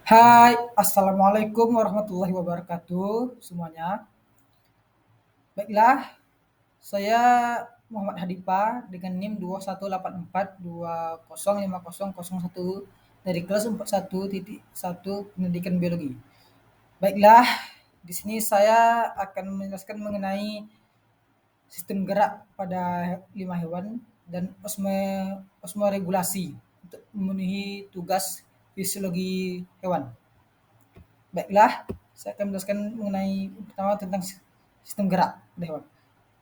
Hai, assalamualaikum warahmatullahi wabarakatuh semuanya. Baiklah, saya Muhammad Hadipa dengan NIM 2184205001 dari kelas 41.1 Pendidikan Biologi. Baiklah, di sini saya akan menjelaskan mengenai sistem gerak pada 5 hewan dan osmoregulasi untuk memenuhi tugas fisiologi hewan. Baiklah, saya akan menjelaskan mengenai pertama tentang sistem gerak pada hewan.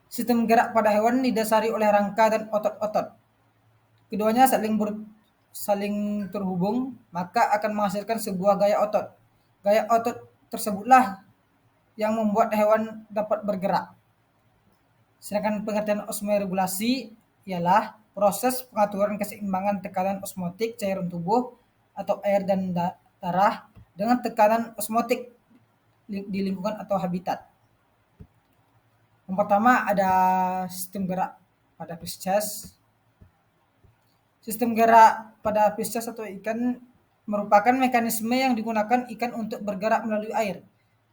Sistem gerak pada hewan didasari oleh rangka dan otot-otot. Keduanya saling terhubung, maka akan menghasilkan sebuah gaya otot. Gaya otot tersebutlah yang membuat hewan dapat bergerak. Sedangkan pengertian osmoregulasi ialah proses pengaturan keseimbangan tekanan osmotik cairan tubuh atau air dan darah dengan tekanan osmotik di lingkungan atau habitat. Yang pertama ada sistem gerak pada Pisces. Sistem gerak pada Pisces atau ikan merupakan mekanisme yang digunakan ikan untuk bergerak melalui air.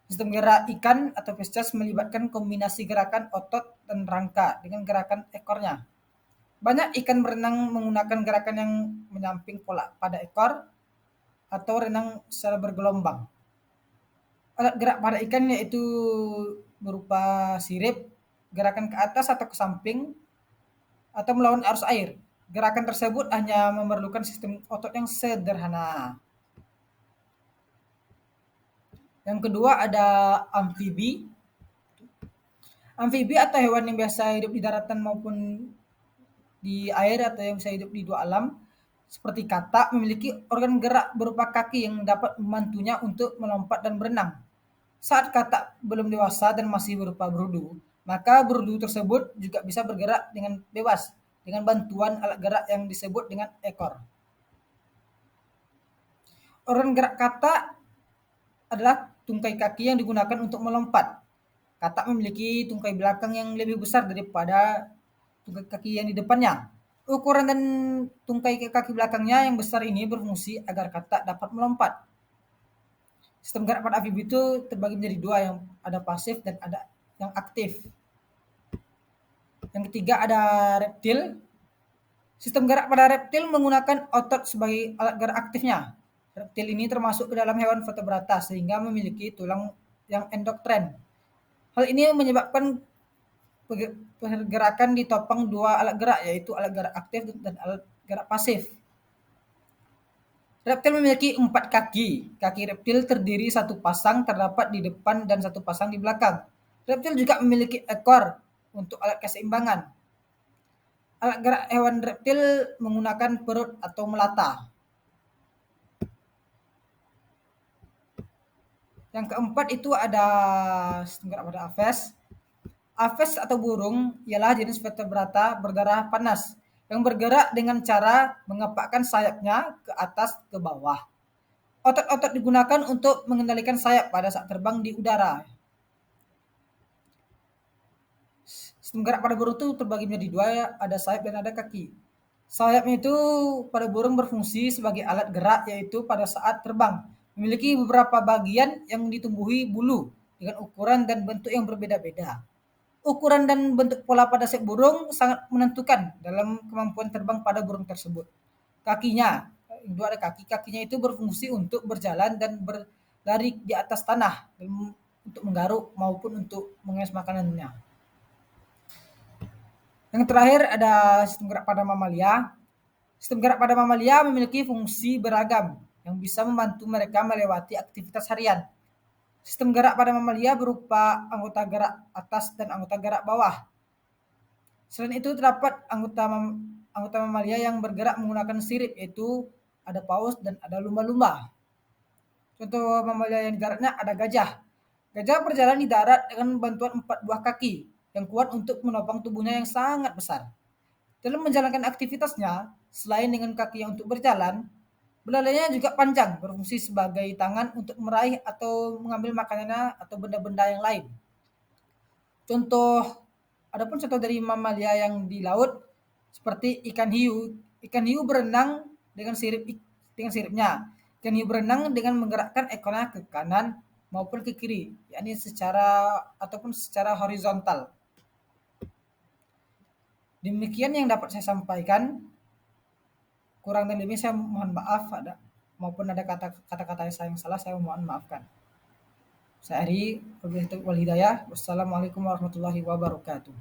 Sistem gerak ikan atau Pisces melibatkan kombinasi gerakan otot dan rangka dengan gerakan ekornya. Banyak ikan berenang menggunakan gerakan yang menyamping pola pada ekor atau renang secara bergelombang. Alat gerak pada ikan yaitu berupa sirip, gerakan ke atas atau ke samping, atau melawan arus air. Gerakan tersebut hanya memerlukan sistem otot yang sederhana. Yang kedua ada amfibi. Amfibi atau hewan yang biasa hidup di daratan maupun di air atau yang bisa hidup di dua alam, seperti katak, memiliki organ gerak berupa kaki yang dapat membantunya untuk melompat dan berenang. Saat katak belum dewasa dan masih berupa berudu, maka berudu tersebut juga bisa bergerak dengan bebas dengan bantuan alat gerak yang disebut dengan ekor. Organ gerak katak adalah tungkai kaki yang digunakan untuk melompat. Katak memiliki tungkai belakang yang lebih besar daripada tungkai kaki yang di depannya. Ukuran dan tungkai kaki belakangnya yang besar ini berfungsi agar katak dapat melompat. Sistem gerak pada amfibi itu terbagi menjadi dua, yang ada pasif dan ada yang aktif. Yang ketiga ada reptil. Sistem gerak pada reptil menggunakan otot sebagai alat gerak aktifnya. Reptil ini termasuk ke dalam hewan vertebrata sehingga memiliki tulang yang endoktrin. Hal ini menyebabkan pergerakan ditopang dua alat gerak, yaitu alat gerak aktif dan alat gerak pasif. Reptil memiliki 4 kaki. Kaki reptil terdiri satu pasang terdapat di depan dan satu pasang di belakang. Reptil juga memiliki ekor untuk alat keseimbangan. Alat gerak hewan reptil menggunakan perut atau melata. Yang keempat itu ada sistem gerak pada Aves. Aves atau burung ialah jenis vertebrata berdarah panas yang bergerak dengan cara mengepakkan sayapnya ke atas ke bawah. Otot-otot digunakan untuk mengendalikan sayap pada saat terbang di udara. Sistem gerak pada burung itu terbagi menjadi dua, ada sayap dan ada kaki. Sayapnya itu pada burung berfungsi sebagai alat gerak, yaitu pada saat terbang. Memiliki beberapa bagian yang ditumbuhi bulu dengan ukuran dan bentuk yang berbeda-beda. Ukuran dan bentuk pola pada sayap burung sangat menentukan dalam kemampuan terbang pada burung tersebut. Kakinya, dua ada kakinya itu berfungsi untuk berjalan dan berlari di atas tanah, untuk menggaruk maupun untuk mengais makanannya. Yang terakhir ada sistem gerak pada mamalia. Sistem gerak pada mamalia memiliki fungsi beragam yang bisa membantu mereka melewati aktivitas harian. Sistem gerak pada mamalia berupa anggota gerak atas dan anggota gerak bawah. Selain itu terdapat anggota mamalia yang bergerak menggunakan sirip, yaitu ada paus dan ada lumba-lumba. Contoh mamalia yang geraknya ada gajah. Gajah berjalan di darat dengan bantuan 4 buah kaki yang kuat untuk menopang tubuhnya yang sangat besar. Dalam menjalankan aktivitasnya, selain dengan kakinya untuk berjalan, belalainya juga panjang, berfungsi sebagai tangan untuk meraih atau mengambil makanannya atau benda-benda yang lain. Adapun contoh dari mamalia yang di laut seperti ikan hiu. Ikan hiu berenang dengan siripnya. teknik berenang dengan menggerakkan ekornya ke kanan maupun ke kiri, yakni secara horizontal. Demikian yang dapat saya sampaikan. Kurang dan lebih saya mohon maaf maupun ada kata-kata saya yang salah, saya mohon maafkan. Saya Ari, wabillahi taufiq wal hidayah. Wassalamualaikum warahmatullahi wabarakatuh.